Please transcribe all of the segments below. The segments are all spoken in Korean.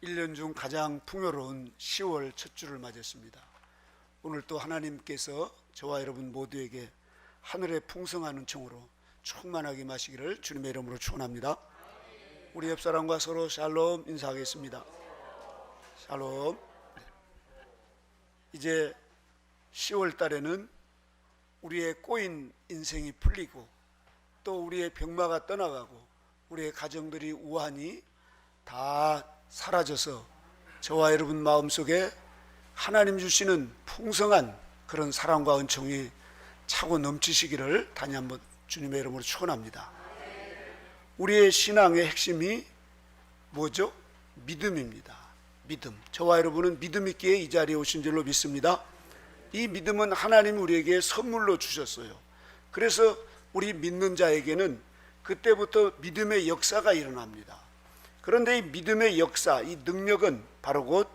1년 중 가장 풍요로운 10월 첫 주를 맞았습니다. 오늘 또 하나님께서 저와 여러분 모두에게 하늘의 풍성한 은총으로 충만하게 마시기를 주님의 이름으로 축원합니다. 우리 옆 사람과 서로 샬롬 인사하겠습니다. 샬롬. 이제 10월 달에는 우리의 꼬인 인생이 풀리고 또 우리의 병마가 떠나가고 우리의 가정들이 우환이 다 사라져서 저와 여러분 마음속에 하나님 주시는 풍성한 그런 사랑과 은총이 차고 넘치시기를 다시 한번 주님의 이름으로 축원합니다. 우리의 신앙의 핵심이 뭐죠? 믿음입니다. 믿음. 저와 여러분은 믿음 있기에 이 자리에 오신 줄로 믿습니다. 이 믿음은 하나님이 우리에게 선물로 주셨어요. 그래서 우리 믿는 자에게는 그때부터 믿음의 역사가 일어납니다. 그런데 이 믿음의 역사, 이 능력은 바로 곧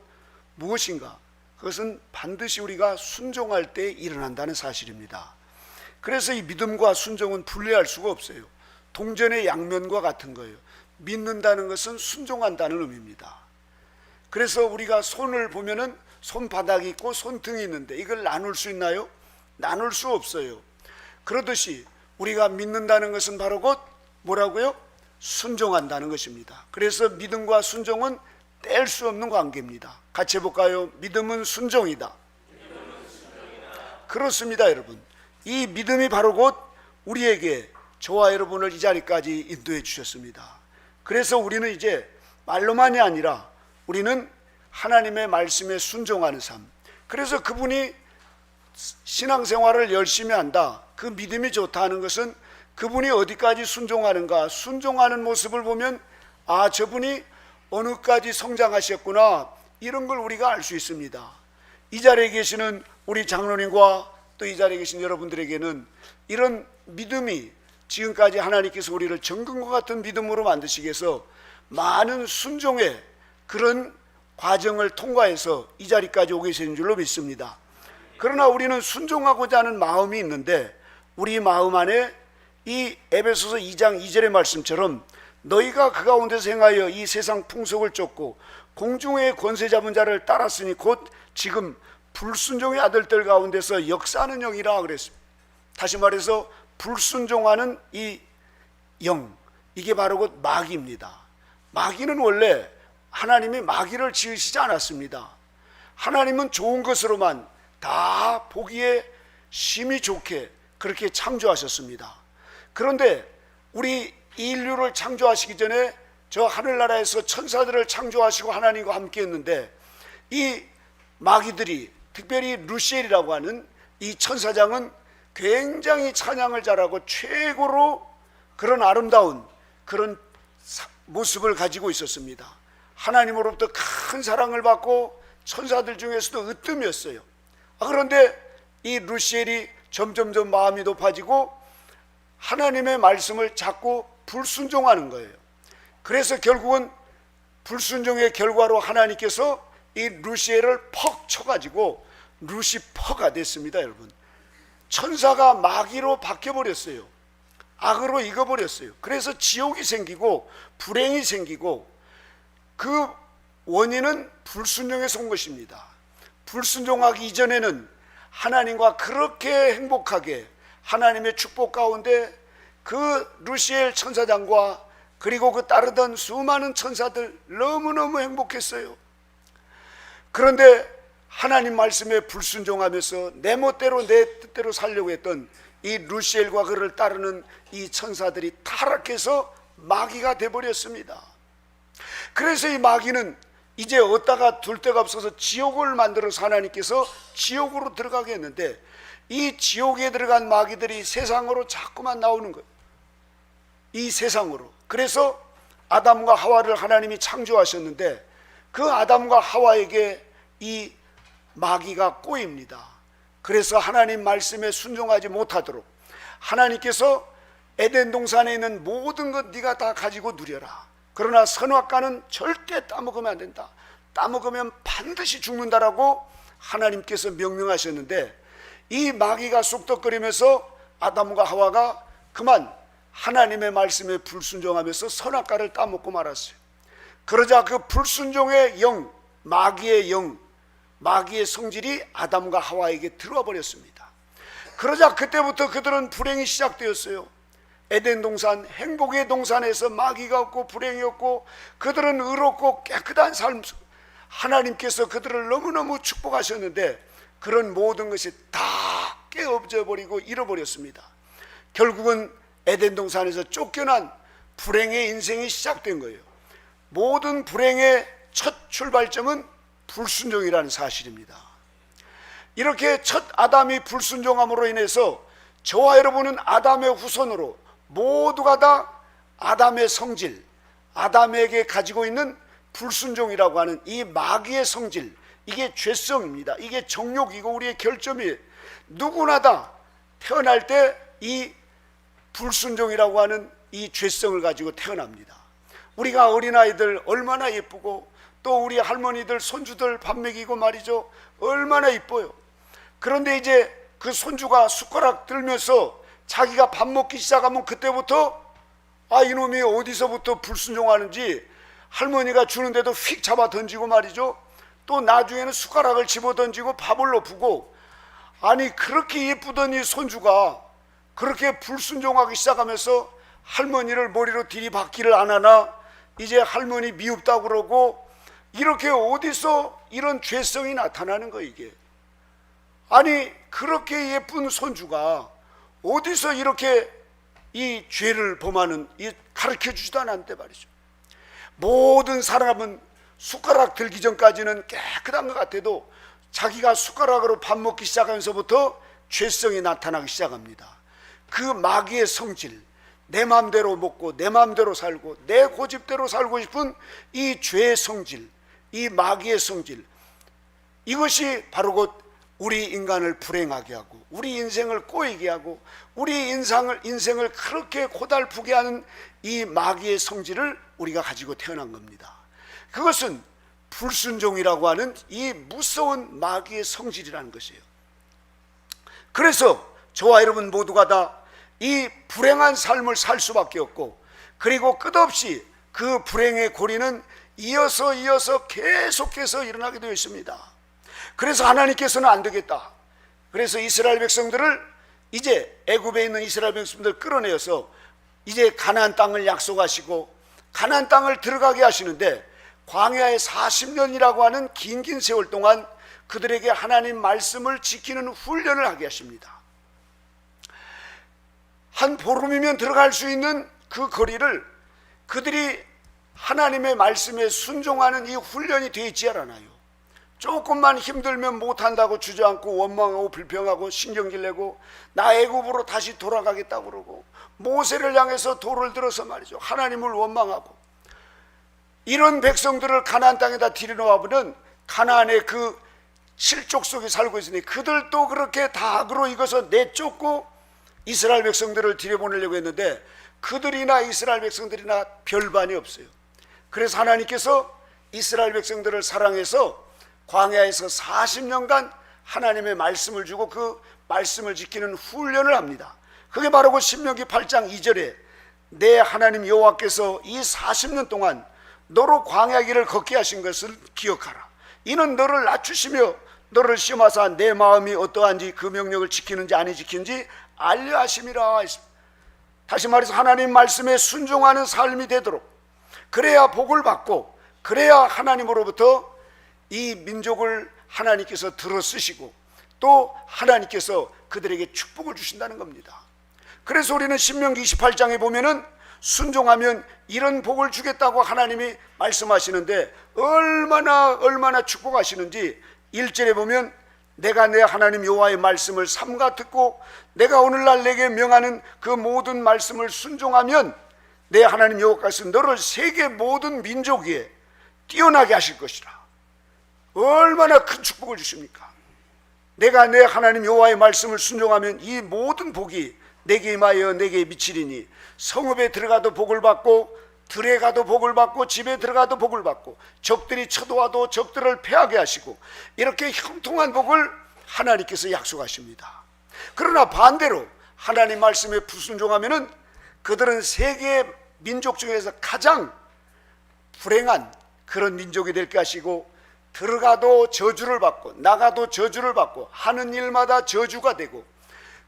무엇인가? 그것은 반드시 우리가 순종할 때 일어난다는 사실입니다. 그래서 이 믿음과 순종은 분리할 수가 없어요. 동전의 양면과 같은 거예요. 믿는다는 것은 순종한다는 의미입니다. 그래서 우리가 손을 보면은 손바닥이 있고 손등이 있는데 이걸 나눌 수 있나요? 나눌 수 없어요. 그러듯이 우리가 믿는다는 것은 바로 곧 뭐라고요? 순종한다는 것입니다. 그래서 믿음과 순종은 뗄 수 없는 관계입니다. 같이 해볼까요? 믿음은 순종이다. 그렇습니다, 여러분. 이 믿음이 바로 곧 우리에게 저와 여러분을 이 자리까지 인도해 주셨습니다. 그래서 우리는 이제 말로만이 아니라 우리는 하나님의 말씀에 순종하는 삶. 그래서 그분이 신앙생활을 열심히 한다, 그 믿음이 좋다 하는 것은 그분이 어디까지 순종하는가, 순종하는 모습을 보면 아, 저분이 어느까지 성장하셨구나, 이런 걸 우리가 알 수 있습니다. 이 자리에 계시는 우리 장로님과 또 이 자리에 계신 여러분들에게는 이런 믿음이 지금까지 하나님께서 우리를 정금과 같은 믿음으로 만드시기 위해서 많은 순종의 그런 과정을 통과해서 이 자리까지 오게 되신 줄로 믿습니다. 그러나 우리는 순종하고자 하는 마음이 있는데 우리 마음 안에 이 에베소서 2장 2절의 말씀처럼 너희가 그 가운데서 행하여 이 세상 풍속을 쫓고 공중의 권세 잡은 자를 따랐으니 곧 지금 불순종의 아들들 가운데서 역사하는 영이라 그랬습니다. 다시 말해서 불순종하는 이 영, 이게 바로 곧 마귀입니다. 마귀는 원래 하나님이 마귀를 지으시지 않았습니다. 하나님은 좋은 것으로만 다 보기에 심히 좋게 그렇게 창조하셨습니다. 그런데 우리 인류를 창조하시기 전에 저 하늘나라에서 천사들을 창조하시고 하나님과 함께 했는데 이 마귀들이, 특별히 루시엘이라고 하는 이 천사장은 굉장히 찬양을 잘하고 최고로 그런 아름다운 그런 모습을 가지고 있었습니다. 하나님으로부터 큰 사랑을 받고 천사들 중에서도 으뜸이었어요. 그런데 이 루시엘이 점점점 마음이 높아지고 하나님의 말씀을 자꾸 불순종하는 거예요. 그래서 결국은 불순종의 결과로 하나님께서 이 루시엘을 퍽 쳐가지고 루시퍼가 됐습니다. 여러분, 천사가 마귀로 바뀌어버렸어요. 악으로 익어버렸어요. 그래서 지옥이 생기고 불행이 생기고 그 원인은 불순종에서 온 것입니다. 불순종하기 이전에는 하나님과 그렇게 행복하게 하나님의 축복 가운데 그 루시엘 천사장과 그리고 그 따르던 수많은 천사들 너무너무 행복했어요. 그런데 하나님 말씀에 불순종하면서 내 멋대로 내 뜻대로 살려고 했던 이 루시엘과 그를 따르는 이 천사들이 타락해서 마귀가 되어버렸습니다. 그래서 이 마귀는 이제 어디다가 둘 데가 없어서 지옥을 만들어서 하나님께서 지옥으로 들어가게 했는데 이 지옥에 들어간 마귀들이 세상으로 자꾸만 나오는 거예요. 이 세상으로. 그래서 아담과 하와를 하나님이 창조하셨는데 그 아담과 하와에게 이 마귀가 꼬입니다. 그래서 하나님 말씀에 순종하지 못하도록 하나님께서 에덴 동산에 있는 모든 것 네가 다 가지고 누려라. 그러나 선악과는 절대 따먹으면 안 된다. 따먹으면 반드시 죽는다라고 하나님께서 명령하셨는데 이 마귀가 쑥덕거리면서 아담과 하와가 그만 하나님의 말씀에 불순종하면서 선악과를 따먹고 말았어요. 그러자 그 불순종의 영, 마귀의 영, 마귀의 성질이 아담과 하와에게 들어와 버렸습니다. 그러자 그때부터 그들은 불행이 시작되었어요. 에덴 동산, 행복의 동산에서 마귀가 없고 불행이 없고 그들은 의롭고 깨끗한 삶, 하나님께서 그들을 너무너무 축복하셨는데 그런 모든 것이 다 깨어져 버리고 잃어버렸습니다. 결국은 에덴 동산에서 쫓겨난 불행의 인생이 시작된 거예요. 모든 불행의 첫 출발점은 불순종이라는 사실입니다. 이렇게 첫 아담이 불순종함으로 인해서 저와 여러분은 아담의 후손으로 모두가 다 아담의 성질, 아담에게 가지고 있는 불순종이라고 하는 이 마귀의 성질, 이게 죄성입니다. 이게 정욕이고 우리의 결점이에요. 누구나 다 태어날 때 이 불순종이라고 하는 이 죄성을 가지고 태어납니다. 우리가 어린아이들 얼마나 예쁘고 또 우리 할머니들 손주들 밥 먹이고 말이죠, 얼마나 이뻐요. 그런데 이제 그 손주가 숟가락 들면서 자기가 밥 먹기 시작하면 그때부터 이놈이 어디서부터 불순종하는지 할머니가 주는데도 휙 잡아 던지고 말이죠, 또 나중에는 숟가락을 집어 던지고 밥을 엎고, 아니 그렇게 예쁘던 이 손주가 그렇게 불순종하기 시작하면서 할머니를 머리로 들이받기를 안 하나 이제 할머니 미흡다고 그러고, 이렇게 어디서 이런 죄성이 나타나는 거예요 이게. 아니 그렇게 예쁜 손주가 어디서 이렇게 이 죄를 범하는, 이 가르쳐 주지도 않았는데 말이죠. 모든 사람은 숟가락 들기 전까지는 깨끗한 것 같아도 자기가 숟가락으로 밥 먹기 시작하면서부터 죄성이 나타나기 시작합니다. 그 마귀의 성질, 내 마음대로 먹고 내 마음대로 살고 내 고집대로 살고 싶은 이 죄의 성질, 이 마귀의 성질, 이것이 바로 곧 우리 인간을 불행하게 하고 우리 인생을 꼬이게 하고 우리 인생을 그렇게 고달프게 하는 이 마귀의 성질을 우리가 가지고 태어난 겁니다. 그것은 불순종이라고 하는 이 무서운 마귀의 성질이라는 것이에요. 그래서 저와 여러분 모두가 다 이 불행한 삶을 살 수밖에 없고, 그리고 끝없이 그 불행의 고리는 이어서 계속해서 일어나게 되어 있습니다. 그래서 하나님께서는 안 되겠다. 그래서 이스라엘 백성들을, 이제 애굽에 있는 이스라엘 백성들을 끌어내어서 이제 가나안 땅을 약속하시고 가나안 땅을 들어가게 하시는데, 광야의 40년이라고 하는 긴 세월 동안 그들에게 하나님 말씀을 지키는 훈련을 하게 하십니다. 한 보름이면 들어갈 수 있는 그 거리를 그들이 하나님의 말씀에 순종하는 이 훈련이 되어 있지 않아요. 조금만 힘들면 못한다고 주저앉고 원망하고 불평하고 신경질 내고 나 애굽으로 다시 돌아가겠다고 그러고, 모세를 향해서 돌을 들어서 말이죠, 하나님을 원망하고, 이런 백성들을 가나안 땅에다 들여놓아보면 가나안의 그 실족 속에 살고 있으니 그들도 그렇게 다 악으로 익어서 내쫓고 이스라엘 백성들을 들여보내려고 했는데 그들이나 이스라엘 백성들이나 별반이 없어요. 그래서 하나님께서 이스라엘 백성들을 사랑해서 광야에서 40년간 하나님의 말씀을 주고 그 말씀을 지키는 훈련을 합니다. 그게 바로 그 신명기 8장 2절에 내 하나님 여호와께서 이 40년 동안 너로 광야 길을 걷게 하신 것을 기억하라. 이는 너를 낮추시며 너를 시험하사 내 마음이 어떠한지 그 명령을 지키는지 아니 지키는지 알려 하심이라. 다시 말해서 하나님 말씀에 순종하는 삶이 되도록, 그래야 복을 받고 그래야 하나님으로부터 이 민족을 하나님께서 들어쓰시고 또 하나님께서 그들에게 축복을 주신다는 겁니다. 그래서 우리는 신명기 28장에 보면은 순종하면 이런 복을 주겠다고 하나님이 말씀하시는데 얼마나 축복하시는지 1절에 보면 내가 내 하나님 여호와의 말씀을 삼가 듣고 내가 오늘날 내게 명하는 그 모든 말씀을 순종하면 내 하나님 여호와께서 너를 세계 모든 민족 위에 뛰어나게 하실 것이라. 얼마나 큰 축복을 주십니까? 내가 내 하나님 여호와의 말씀을 순종하면 이 모든 복이 내게 임하여 내게 미치리니 성읍에 들어가도 복을 받고 들에 가도 복을 받고 집에 들어가도 복을 받고 적들이 쳐도와도 적들을 패하게 하시고, 이렇게 형통한 복을 하나님께서 약속하십니다. 그러나 반대로 하나님 말씀에 불순종하면은 그들은 세계 민족 중에서 가장 불행한 그런 민족이 될 것이고, 들어가도 저주를 받고 나가도 저주를 받고 하는 일마다 저주가 되고,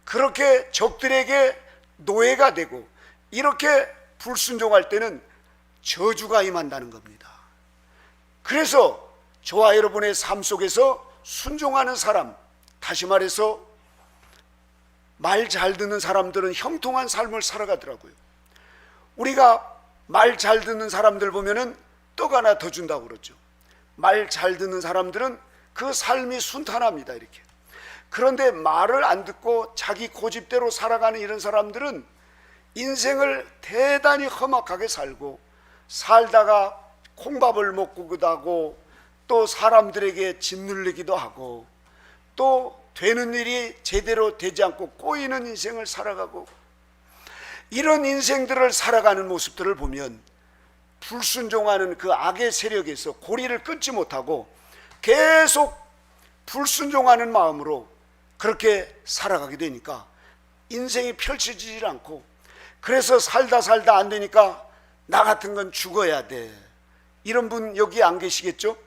그렇게 적들에게 노예가 되고, 이렇게 불순종할 때는 저주가 임한다는 겁니다. 그래서 저와 여러분의 삶 속에서 순종하는 사람, 다시 말해서 말 잘 듣는 사람들은 형통한 삶을 살아가더라고요. 우리가 말 잘 듣는 사람들 보면은 떡 하나 더 준다고 그러죠. 말 잘 듣는 사람들은 그 삶이 순탄합니다, 이렇게. 그런데 말을 안 듣고 자기 고집대로 살아가는 이런 사람들은 인생을 대단히 험악하게 살고, 살다가 콩밥을 먹기도 하고, 또 사람들에게 짓눌리기도 하고, 또 되는 일이 제대로 되지 않고 꼬이는 인생을 살아가고, 이런 인생들을 살아가는 모습들을 보면 불순종하는 그 악의 세력에서 고리를 끊지 못하고 계속 불순종하는 마음으로 그렇게 살아가게 되니까 인생이 펼쳐지질 않고, 그래서 살다 안 되니까 나 같은 건 죽어야 돼. 이런 분 여기 안 계시겠죠?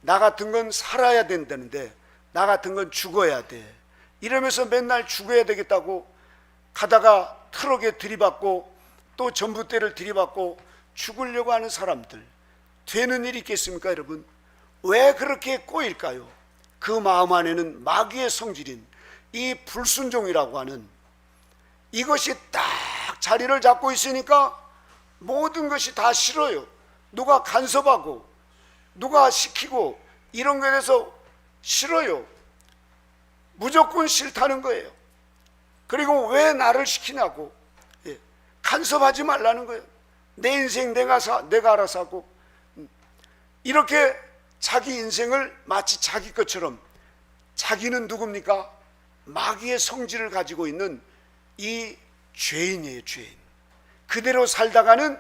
나 같은 건 살아야 된다는데 나 같은 건 죽어야 돼. 이러면서 맨날 죽어야 되겠다고 가다가 트럭에 들이받고 또 전봇대를 들이받고 죽으려고 하는 사람들, 되는 일이 있겠습니까, 여러분? 왜 그렇게 꼬일까요? 그 마음 안에는 마귀의 성질인 이 불순종이라고 하는 이것이 딱 자리를 잡고 있으니까 모든 것이 다 싫어요. 누가 간섭하고 누가 시키고 이런 거에 대해서 싫어요. 무조건 싫다는 거예요. 그리고 왜 나를 시키냐고, 간섭하지 말라는 거예요. 내 인생 내가 알아서 하고, 이렇게 자기 인생을 마치 자기 것처럼, 자기는 누굽니까? 마귀의 성질을 가지고 있는 이 죄인이에요, 죄인. 그대로 살다가는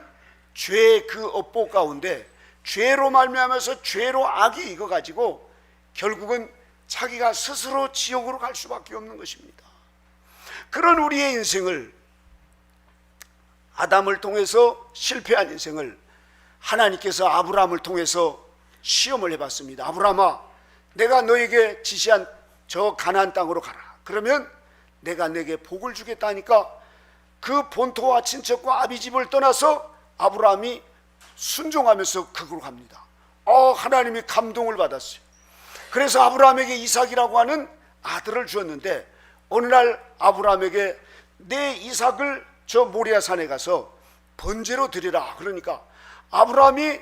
죄의 그 업보 가운데 죄로 말미암아서 죄로 악이 익어가지고 결국은 자기가 스스로 지옥으로 갈 수밖에 없는 것입니다. 그런 우리의 인생을, 아담을 통해서 실패한 인생을 하나님께서 아브라함을 통해서 시험을 해봤습니다. 아브라함아, 내가 너에게 지시한 저 가나안 땅으로 가라. 그러면 내가 내게 복을 주겠다 하니까 그 본토와 친척과 아비집을 떠나서 아브라함이 순종하면서 그곳으로 갑니다. 하나님이 감동을 받았어요. 그래서 아브라함에게 이삭이라고 하는 아들을 주었는데, 어느 날 아브라함에게 내 이삭을 저 모리아산에 가서 번제로 드리라. 그러니까 아브라함이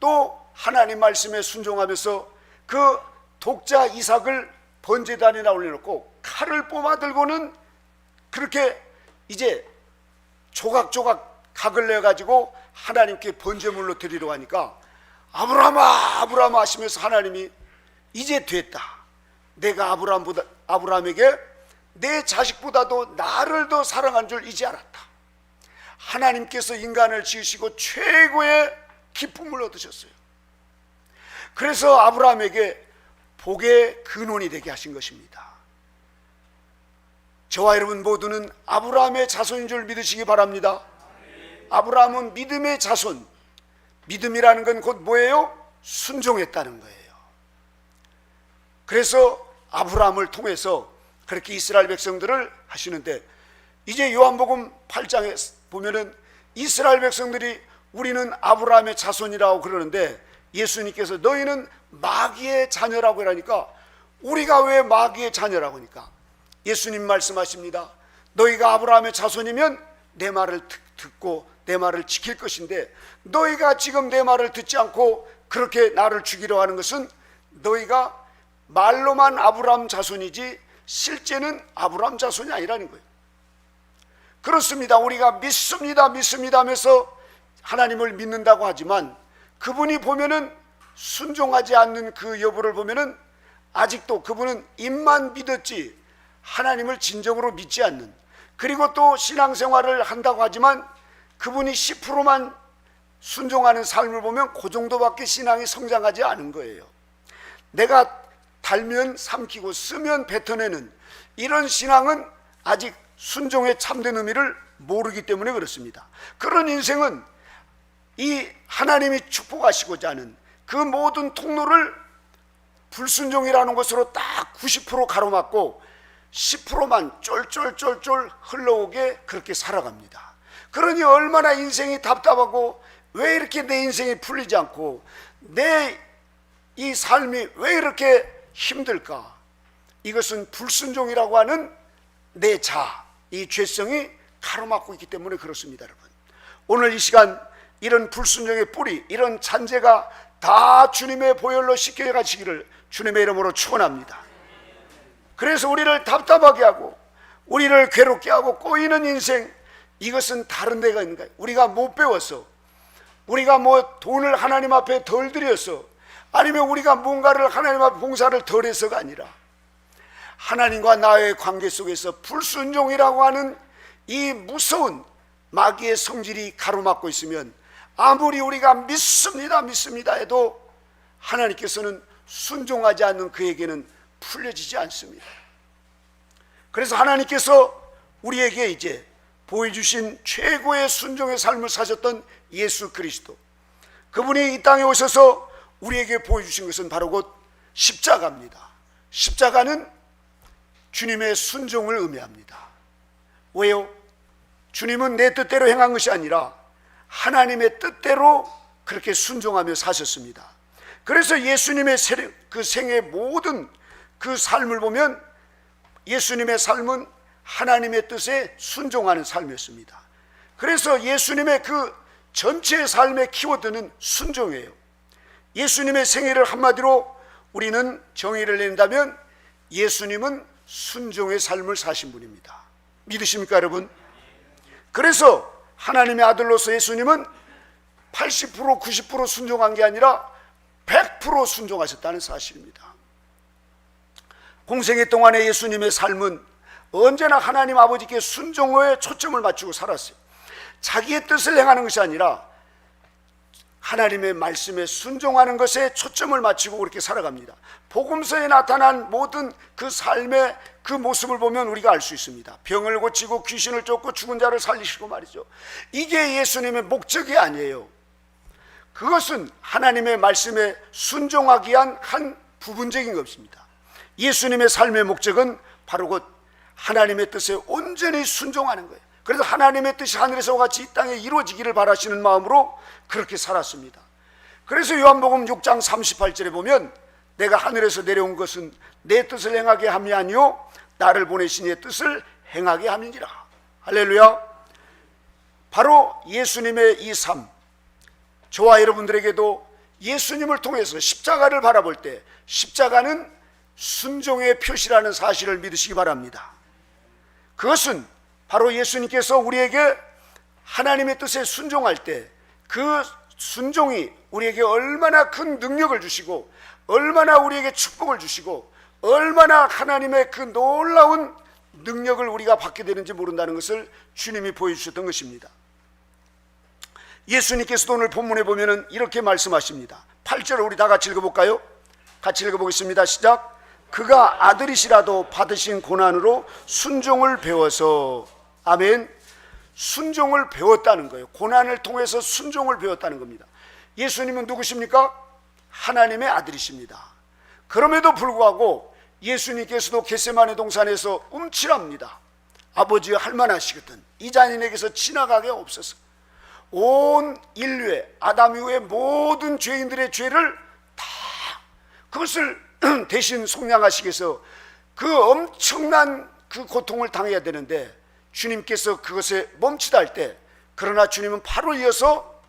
또 하나님 말씀에 순종하면서 그 독자 이삭을 번제단에다 올려놓고 칼을 뽑아들고는 그렇게 이제 조각조각 각을 내가지고 하나님께 번제물로 드리려고 하니까 아브라함아 아브라함아 하시면서 하나님이 이제 됐다. 내가 아브라함에게 내 자식보다도 나를 더 사랑한 줄 이제 알았다. 하나님께서 인간을 지으시고 최고의 기쁨을 얻으셨어요. 그래서 아브라함에게 복의 근원이 되게 하신 것입니다. 저와 여러분 모두는 아브라함의 자손인 줄 믿으시기 바랍니다. 아브라함은 믿음의 자손. 믿음이라는 건 곧 뭐예요? 순종했다는 거예요. 그래서 아브라함을 통해서 그렇게 이스라엘 백성들을 하시는데, 이제 요한복음 8장에 보면은 이스라엘 백성들이 우리는 아브라함의 자손이라고 그러는데, 예수님께서 너희는 마귀의 자녀라고 하니까 우리가 왜 마귀의 자녀라고 하니까 예수님 말씀하십니다. 너희가 아브라함의 자손이면 내 말을 듣고 내 말을 지킬 것인데, 너희가 지금 내 말을 듣지 않고 그렇게 나를 죽이려 하는 것은 너희가 말로만 아브라함 자손이지 실제는 아브라함 자손이 아니라는 거예요. 그렇습니다. 우리가 믿습니다 하면서 하나님을 믿는다고 하지만 그분이 보면은 순종하지 않는 그 여부를 보면은 아직도 그분은 입만 믿었지 하나님을 진정으로 믿지 않는, 그리고 또 신앙생활을 한다고 하지만 그분이 10%만 순종하는 삶을 보면 그 정도밖에 신앙이 성장하지 않은 거예요. 내가 달면 삼키고 쓰면 뱉어내는 이런 신앙은 아직 순종의 참된 의미를 모르기 때문에 그렇습니다. 그런 인생은 이 하나님이 축복하시고자 하는 그 모든 통로를 불순종이라는 것으로 딱 90% 가로막고 10%만 쫄쫄쫄쫄 흘러오게 그렇게 살아갑니다. 그러니 얼마나 인생이 답답하고 왜 이렇게 내 인생이 풀리지 않고 내 이 삶이 왜 이렇게 힘들까? 이것은 불순종이라고 하는 내 자, 이 죄성이 가로막고 있기 때문에 그렇습니다. 여러분, 오늘 이 시간 이런 불순종의 뿌리, 이런 잔재가 다 주님의 보혈로 씻겨 가시기를 주님의 이름으로 축원합니다. 그래서 우리를 답답하게 하고 우리를 괴롭게 하고 꼬이는 인생, 이것은 다른 데가 있는 거예요. 우리가 못 배워서, 우리가 뭐 돈을 하나님 앞에 덜 들여서, 아니면 우리가 뭔가를 하나님 앞에 봉사를 덜 해서가 아니라 하나님과 나의 관계 속에서 불순종이라고 하는 이 무서운 마귀의 성질이 가로막고 있으면 아무리 우리가 믿습니다 해도 하나님께서는 순종하지 않는 그에게는 풀려지지 않습니다. 그래서 하나님께서 우리에게 이제 보여주신 최고의 순종의 삶을 사셨던 예수 그리스도, 그분이 이 땅에 오셔서 우리에게 보여주신 것은 바로 곧 십자가입니다. 십자가는 주님의 순종을 의미합니다. 왜요? 주님은 내 뜻대로 행한 것이 아니라 하나님의 뜻대로 그렇게 순종하며 사셨습니다. 그래서 예수님의 그 생의 모든 그 삶을 보면 예수님의 삶은 하나님의 뜻에 순종하는 삶이었습니다. 그래서 예수님의 그 전체의 삶의 키워드는 순종이에요. 예수님의 생애를 한마디로 우리는 정의를 낸다면 예수님은 순종의 삶을 사신 분입니다. 믿으십니까 여러분? 그래서 하나님의 아들로서 예수님은 80% 90% 순종한 게 아니라 100% 순종하셨다는 사실입니다. 공생애 동안의 예수님의 삶은 언제나 하나님 아버지께 순종에 초점을 맞추고 살았어요. 자기의 뜻을 행하는 것이 아니라 하나님의 말씀에 순종하는 것에 초점을 맞추고 그렇게 살아갑니다. 복음서에 나타난 모든 그 삶의 그 모습을 보면 우리가 알 수 있습니다. 병을 고치고 귀신을 쫓고 죽은 자를 살리시고 말이죠. 이게 예수님의 목적이 아니에요. 그것은 하나님의 말씀에 순종하기 위한 한 부분적인 것입니다. 예수님의 삶의 목적은 바로 곧 하나님의 뜻에 온전히 순종하는 거예요. 그래서 하나님의 뜻이 하늘에서 같이 이 땅에 이루어지기를 바라시는 마음으로 그렇게 살았습니다. 그래서 요한복음 6장 38절에 보면 내가 하늘에서 내려온 것은 내 뜻을 행하게 함이 아니요 나를 보내신 이의 뜻을 행하게 함이니라. 할렐루야. 바로 예수님의 이 삶, 저와 여러분들에게도 예수님을 통해서 십자가를 바라볼 때 십자가는 순종의 표시라는 사실을 믿으시기 바랍니다. 그것은 바로 예수님께서 우리에게 하나님의 뜻에 순종할 때 그 순종이 우리에게 얼마나 큰 능력을 주시고 얼마나 우리에게 축복을 주시고 얼마나 하나님의 그 놀라운 능력을 우리가 받게 되는지 모른다는 것을 주님이 보여주셨던 것입니다. 예수님께서도 오늘 본문에 보면 이렇게 말씀하십니다. 8절을 우리 다 같이 읽어볼까요? 같이 읽어보겠습니다. 시작. 그가 아들이시라도 받으신 고난으로 순종을 배워서, 아멘. 순종을 배웠다는 거예요. 고난을 통해서 순종을 배웠다는 겁니다. 예수님은 누구십니까? 하나님의 아들이십니다. 그럼에도 불구하고 예수님께서도 겟세마네 동산에서 움찔합니다. 아버지여 할만하시거든 이 잔인에게서 지나가게 없어서. 온 인류의 아담 이후의 모든 죄인들의 죄를 다 그것을 대신 속량하시기 위해서 그 엄청난 그 고통을 당해야 되는데 주님께서 그것에 멈추다 할 때, 그러나 주님은 바로 이어서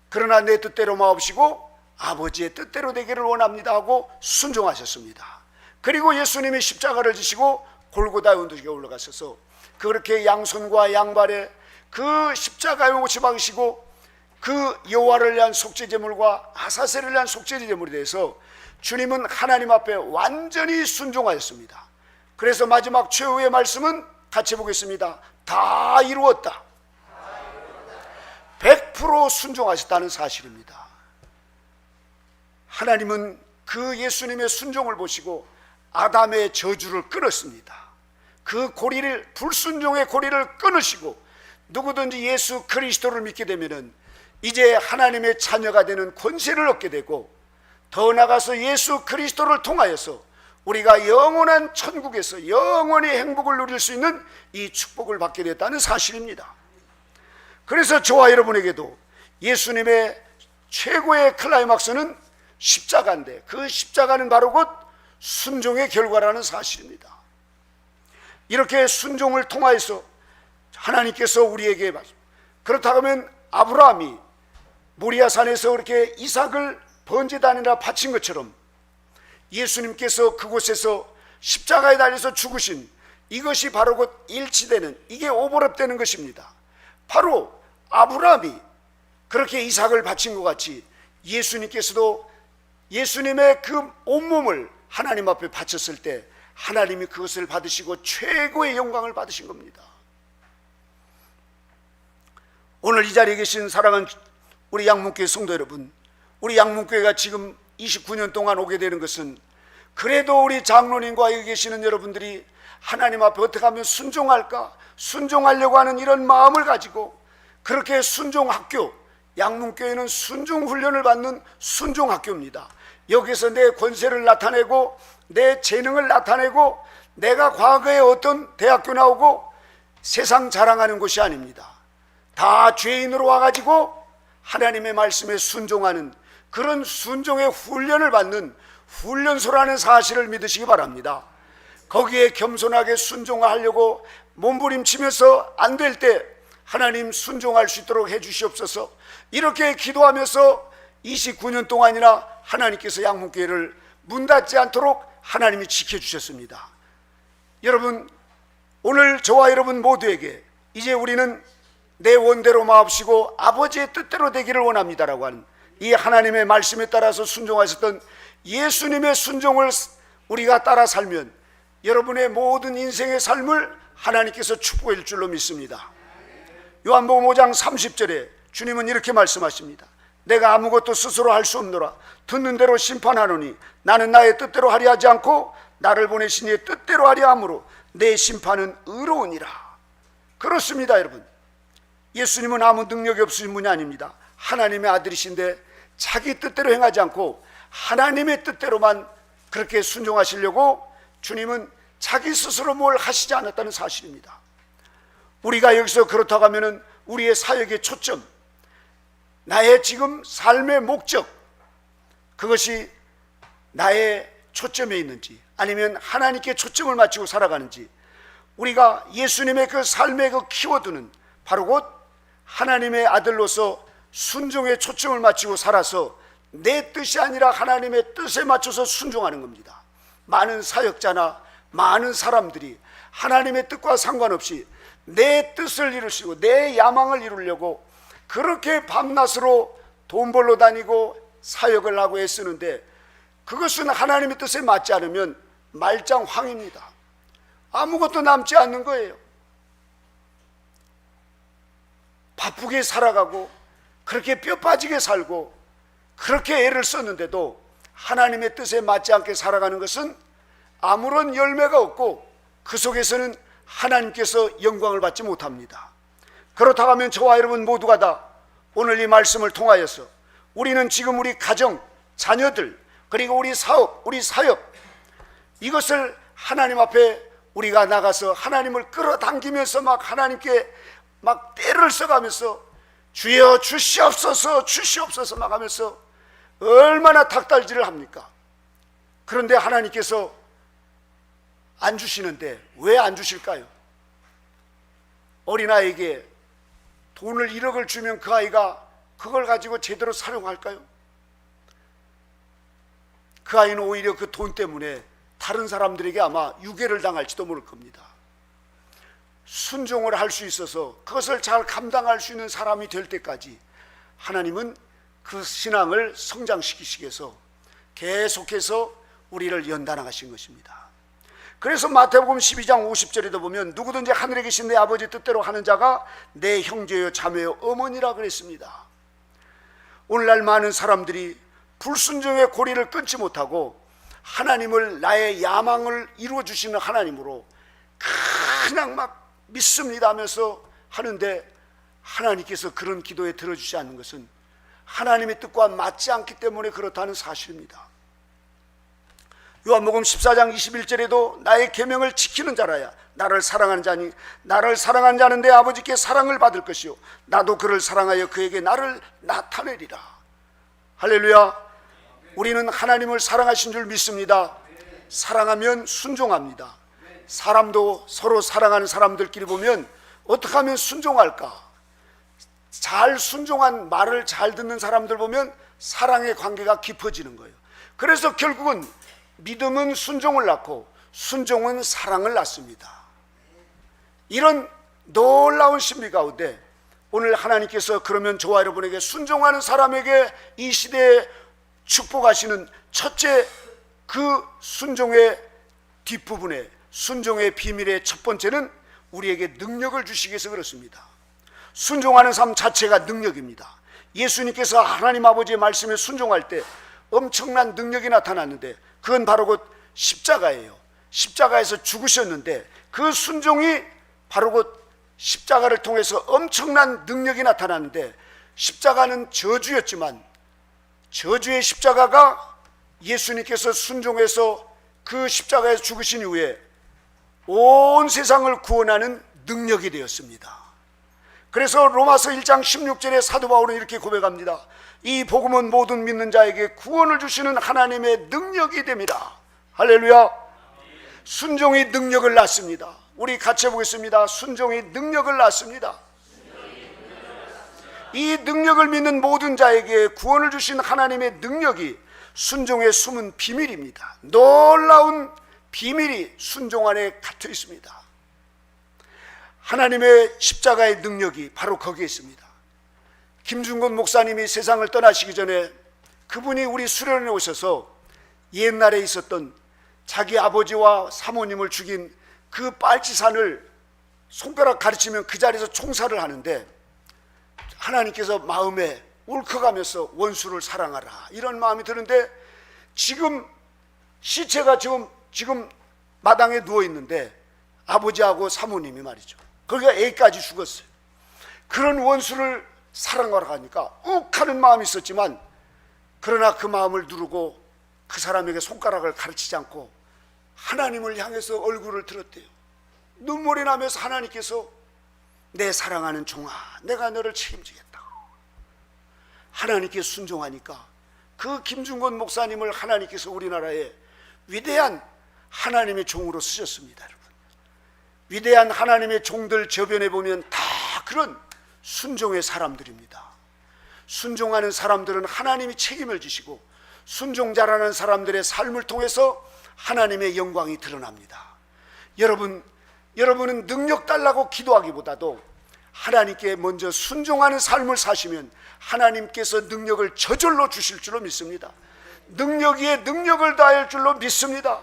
그러나 내 뜻대로 마옵시고 아버지의 뜻대로 되기를 원합니다 하고 순종하셨습니다. 그리고 예수님이 십자가를 지시고 골고다 언덕에 올라가셔서 그렇게 양손과 양발에 그 십자가에 못이 박으시고 그 여호와를 위한 속죄제물과 아사셀을 위한 속죄제물에 대해서 주님은 하나님 앞에 완전히 순종하였습니다. 그래서 마지막 최후의 말씀은 같이 보겠습니다. 다 이루었다. 100% 순종하셨다는 사실입니다. 하나님은 그 예수님의 순종을 보시고 아담의 저주를 끊었습니다. 그 고리를, 불순종의 고리를 끊으시고 누구든지 예수 그리스도를 믿게 되면은 이제 하나님의 자녀가 되는 권세를 얻게 되고, 더 나아가서 예수 그리스도를 통하여서 우리가 영원한 천국에서 영원히 행복을 누릴 수 있는 이 축복을 받게 됐다는 사실입니다. 그래서 저와 여러분에게도 예수님의 최고의 클라이막스는 십자가인데, 그 십자가는 바로 곧 순종의 결과라는 사실입니다. 이렇게 순종을 통하여서 하나님께서 우리에게, 그렇다고 하면 아브라함이 모리아산에서 그렇게 이삭을 번제단이라 바친 것처럼 예수님께서 그곳에서 십자가에 달려서 죽으신 이것이 바로 곧 일치되는, 이게 오버랩되는 것입니다. 바로 아브라함이 그렇게 이삭을 바친 것 같이 예수님께서도 예수님의 그 온몸을 하나님 앞에 바쳤을 때 하나님이 그것을 받으시고 최고의 영광을 받으신 겁니다. 오늘 이 자리에 계신 사랑하는 우리 양문교회 성도 여러분, 우리 양문교회가 지금 29년 동안 오게 되는 것은, 그래도 우리 장로님과 여기 계시는 여러분들이 하나님 앞에 어떻게 하면 순종할까, 순종하려고 하는 이런 마음을 가지고 그렇게 순종학교, 양문교회는 순종훈련을 받는 순종학교입니다. 여기서 내 권세를 나타내고 내 재능을 나타내고 내가 과거에 어떤 대학교 나오고 세상 자랑하는 곳이 아닙니다. 다 죄인으로 와가지고 하나님의 말씀에 순종하는 그런 순종의 훈련을 받는 훈련소라는 사실을 믿으시기 바랍니다. 거기에 겸손하게 순종하려고 몸부림치면서 안 될 때 하나님 순종할 수 있도록 해 주시옵소서. 이렇게 기도하면서 29년 동안이나 하나님께서 양문교회를 문 닫지 않도록 하나님이 지켜주셨습니다. 여러분, 오늘 저와 여러분 모두에게 이제 우리는 내 원대로 마옵시고 아버지의 뜻대로 되기를 원합니다라고 하는 이 하나님의 말씀에 따라서 순종하셨던 예수님의 순종을 우리가 따라 살면 여러분의 모든 인생의 삶을 하나님께서 축복해 줄 줄로 믿습니다. 요한복음 5장 30절에 주님은 이렇게 말씀하십니다. 내가 아무것도 스스로 할 수 없노라. 듣는 대로 심판하노니 나는 나의 뜻대로 하려 하지 않고 나를 보내신 이의 뜻대로 하려 함으로 내 심판은 의로우니라. 그렇습니다. 여러분, 예수님은 아무 능력이 없으신 분이 아닙니다. 하나님의 아들이신데 자기 뜻대로 행하지 않고 하나님의 뜻대로만 그렇게 순종하시려고 주님은 자기 스스로 뭘 하시지 않았다는 사실입니다. 우리가 여기서 그렇다고 하면 우리의 사역의 초점, 나의 지금 삶의 목적, 그것이 나의 초점에 있는지 아니면 하나님께 초점을 맞추고 살아가는지, 우리가 예수님의 그 삶의 그 키워드는 바로 곧 하나님의 아들로서 순종의 초점을 맞추고 살아서 내 뜻이 아니라 하나님의 뜻에 맞춰서 순종하는 겁니다. 많은 사역자나 많은 사람들이 하나님의 뜻과 상관없이 내 뜻을 이루시고 내 야망을 이루려고 그렇게 밤낮으로 돈 벌러 다니고 사역을 하고 애쓰는데, 그것은 하나님의 뜻에 맞지 않으면 말짱황입니다. 아무것도 남지 않는 거예요. 바쁘게 살아가고 그렇게 뼈 빠지게 살고 그렇게 애를 썼는데도 하나님의 뜻에 맞지 않게 살아가는 것은 아무런 열매가 없고 그 속에서는 하나님께서 영광을 받지 못합니다. 그렇다고 하면 저와 여러분 모두가 다 오늘 이 말씀을 통하여서 우리는 지금 우리 가정, 자녀들, 그리고 우리 사업, 우리 사역, 이것을 하나님 앞에 우리가 나가서 하나님을 끌어당기면서 막 하나님께 막 때를 써가면서 주여 주시옵소서 주시옵소서 막 하면서 얼마나 닥달질을 합니까? 그런데 하나님께서 안 주시는데 왜 안 주실까요? 어린아이에게 돈을 1억을 주면 그 아이가 그걸 가지고 제대로 사용할까요? 그 아이는 오히려 그 돈 때문에 다른 사람들에게 아마 유괴를 당할지도 모를 겁니다. 순종을 할 수 있어서 그것을 잘 감당할 수 있는 사람이 될 때까지 하나님은 그 신앙을 성장시키시기 위해서 계속해서 우리를 연단하신 것입니다. 그래서 마태복음 12장 50절에도 보면 누구든지 하늘에 계신 내 아버지 뜻대로 하는 자가 내 형제요 자매요 어머니라 그랬습니다. 오늘날 많은 사람들이 불순종의 고리를 끊지 못하고 하나님을 나의 야망을 이루어주시는 하나님으로 그냥 막 믿습니다 하면서 하는데 하나님께서 그런 기도에 들어주지 않는 것은 하나님의 뜻과 맞지 않기 때문에 그렇다는 사실입니다. 요한복음 14장 21절에도 나의 계명을 지키는 자라야 나를 사랑하는 자니 나를 사랑하는 자는 내 아버지께 사랑을 받을 것이요 나도 그를 사랑하여 그에게 나를 나타내리라. 할렐루야. 우리는 하나님을 사랑하신 줄 믿습니다. 사랑하면 순종합니다. 사람도 서로 사랑하는 사람들끼리 보면 어떻게 하면 순종할까? 잘 순종한 말을 잘 듣는 사람들 보면 사랑의 관계가 깊어지는 거예요. 그래서 결국은 믿음은 순종을 낳고 순종은 사랑을 낳습니다. 이런 놀라운 신비 가운데 오늘 하나님께서 그러면 저와 여러분에게 순종하는 사람에게 이 시대에 축복하시는 첫째, 그 순종의 뒷부분에 순종의 비밀의 첫 번째는 우리에게 능력을 주시기 위해서 그렇습니다. 순종하는 삶 자체가 능력입니다. 예수님께서 하나님 아버지의 말씀에 순종할 때 엄청난 능력이 나타났는데 그건 바로 곧 십자가예요. 십자가에서 죽으셨는데 그 순종이 바로 곧 십자가를 통해서 엄청난 능력이 나타났는데, 십자가는 저주였지만 저주의 십자가가 예수님께서 순종해서 그 십자가에서 죽으신 이후에 온 세상을 구원하는 능력이 되었습니다. 그래서 로마서 1장 16절에 사도 바울은 이렇게 고백합니다. 이 복음은 모든 믿는 자에게 구원을 주시는 하나님의 능력이 됩니다. 할렐루야. 순종이 능력을 낳습니다. 우리 같이 해보겠습니다. 순종이 능력을 낳습니다. 이 능력을 믿는 모든 자에게 구원을 주신 하나님의 능력이 순종의 숨은 비밀입니다. 놀라운 비밀이 순종 안에 갇혀 있습니다. 하나님의 십자가의 능력이 바로 거기에 있습니다. 김중건 목사님이 세상을 떠나시기 전에 그분이 우리 수련회에 오셔서 옛날에 있었던 자기 아버지와 사모님을 죽인 그 빨치산을 손가락 가르치면 그 자리에서 총살을 하는데 하나님께서 마음에 울컥하면서 원수를 사랑하라 이런 마음이 드는데, 지금 시체가 지금 마당에 누워 있는데 아버지하고 사모님이 말이죠, 거기가 애까지 죽었어요. 그런 원수를 사랑하러 가니까 욱하는 마음이 있었지만, 그러나 그 마음을 누르고 그 사람에게 손가락을 가르치지 않고 하나님을 향해서 얼굴을 들었대요. 눈물이 나면서 하나님께서 내 사랑하는 종아, 내가 너를 책임지겠다. 하나님께 순종하니까 그 김중건 목사님을 하나님께서 우리나라에 위대한 하나님의 종으로 쓰셨습니다. 여러분, 위대한 하나님의 종들 저변에 보면 다 그런 순종의 사람들입니다. 순종하는 사람들은 하나님이 책임을 지시고, 순종자라는 사람들의 삶을 통해서 하나님의 영광이 드러납니다. 여러분은 능력 달라고 기도하기보다도 하나님께 먼저 순종하는 삶을 사시면 하나님께서 능력을 저절로 주실 줄로 믿습니다. 능력 위에 능력을 다할 줄로 믿습니다.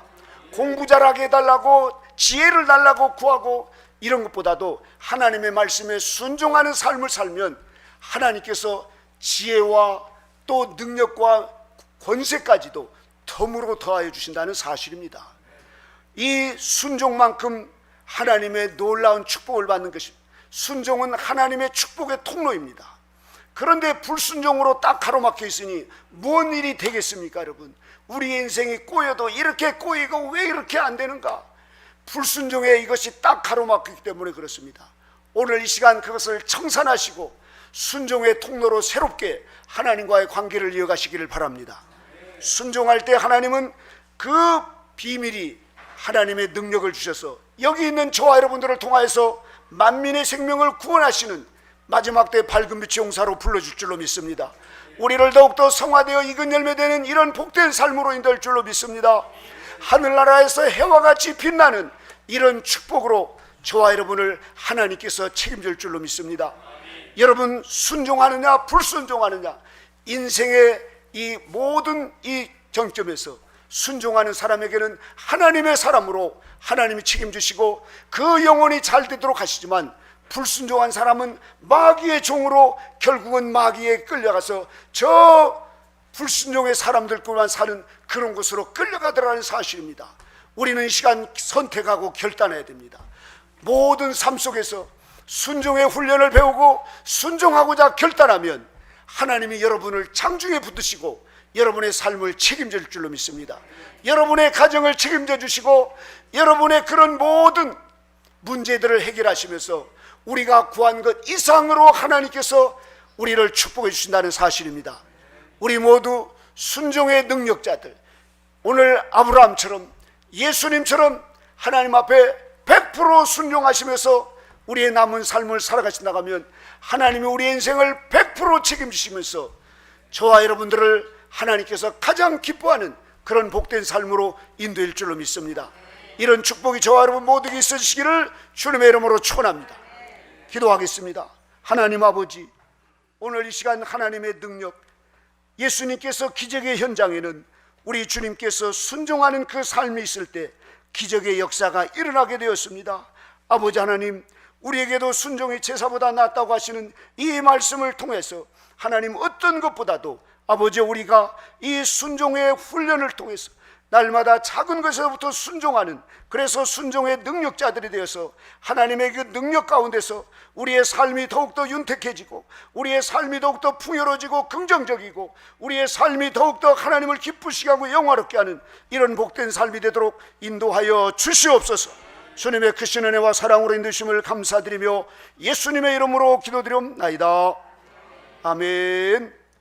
공부 잘하게 해달라고, 지혜를 달라고 구하고 이런 것보다도 하나님의 말씀에 순종하는 삶을 살면 하나님께서 지혜와 또 능력과 권세까지도 덤으로 더하여 주신다는 사실입니다. 이 순종만큼 하나님의 놀라운 축복을 받는 것입니다. 순종은 하나님의 축복의 통로입니다. 그런데 불순종으로 딱 가로막혀 있으니 뭔 일이 되겠습니까? 여러분, 우리 인생이 꼬여도 이렇게 꼬이고 왜 이렇게 안 되는가? 불순종에 이것이 딱 가로막히기 때문에 그렇습니다. 오늘 이 시간 그것을 청산하시고 순종의 통로로 새롭게 하나님과의 관계를 이어가시기를 바랍니다. 순종할 때 하나님은 그 비밀이 하나님의 능력을 주셔서 여기 있는 저와 여러분들을 통하여서 만민의 생명을 구원하시는 마지막 때 밝은 빛의 용사로 불러줄 줄로 믿습니다. 우리를 더욱더 성화되어 익은 열매되는 이런 복된 삶으로 인도할 줄로 믿습니다. 하늘나라에서 해와 같이 빛나는 이런 축복으로 저와 여러분을 하나님께서 책임질 줄로 믿습니다. 여러분, 순종하느냐 불순종하느냐, 인생의 이 모든 이 정점에서 순종하는 사람에게는 하나님의 사람으로 하나님이 책임지시고 그 영혼이 잘 되도록 하시지만, 불순종한 사람은 마귀의 종으로 결국은 마귀에 끌려가서 저 불순종의 사람들끼리만 사는 그런 곳으로 끌려가더라는 사실입니다. 우리는 이 시간 선택하고 결단해야 됩니다. 모든 삶 속에서 순종의 훈련을 배우고 순종하고자 결단하면 하나님이 여러분을 장중에 붙드시고 여러분의 삶을 책임질 줄로 믿습니다. 여러분의 가정을 책임져 주시고 여러분의 그런 모든 문제들을 해결하시면서 우리가 구한 것 이상으로 하나님께서 우리를 축복해 주신다는 사실입니다. 우리 모두 순종의 능력자들, 오늘 아브라함처럼 예수님처럼 하나님 앞에 100% 순종하시면서 우리의 남은 삶을 살아가신다면 하나님이 우리의 인생을 100% 책임지시면서 저와 여러분들을 하나님께서 가장 기뻐하는 그런 복된 삶으로 인도할 줄로 믿습니다. 이런 축복이 저와 여러분 모두에게 있으시기를 주님의 이름으로 축원합니다. 기도하겠습니다. 하나님 아버지, 오늘 이 시간 하나님의 능력, 예수님께서 기적의 현장에는 우리 주님께서 순종하는 그 삶이 있을 때 기적의 역사가 일어나게 되었습니다. 아버지 하나님, 우리에게도 순종이 제사보다 낫다고 하시는 이 말씀을 통해서 하나님 어떤 것보다도 아버지 우리가 이 순종의 훈련을 통해서 날마다 작은 것에서부터 순종하는, 그래서 순종의 능력자들이 되어서 하나님의 그 능력 가운데서 우리의 삶이 더욱더 윤택해지고 우리의 삶이 더욱더 풍요로워지고 긍정적이고 우리의 삶이 더욱더 하나님을 기쁘시게 하고 영화롭게 하는 이런 복된 삶이 되도록 인도하여 주시옵소서. 주님의 크신 은혜와 사랑으로 인도심을 감사드리며 예수님의 이름으로 기도드리옵나이다. 아멘.